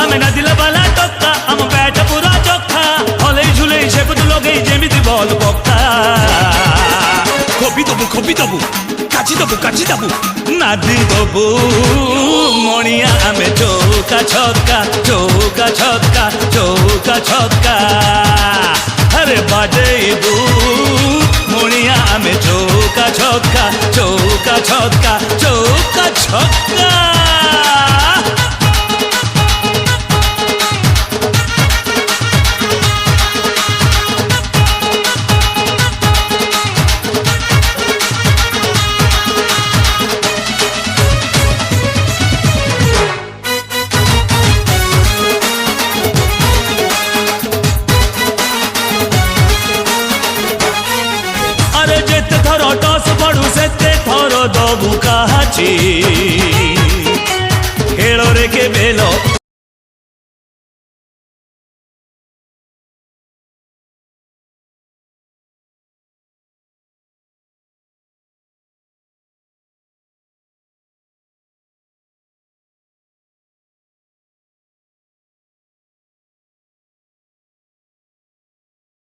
ଆମେ ନାଦିଲା ବାଲା ଟକ୍କା ଆମ ବ୍ୟାଟ ପୁରା ଚକ୍କା ହଲେଇ ଝୁଲେଇ ସେପଟୁ ଲଗେଇ ଯେମିତି ବଲ ପକ୍କା ଖୋପି ଦବୁ କାଚି ଦବୁ ନାଦି ଦବୁ ମଣିଆ ଆମେ ଚୌକା ଛକା अरे बाजेबू मुनिया में चौका छक्का अरे जेते थर टस पड़ू सेते थर दबू काची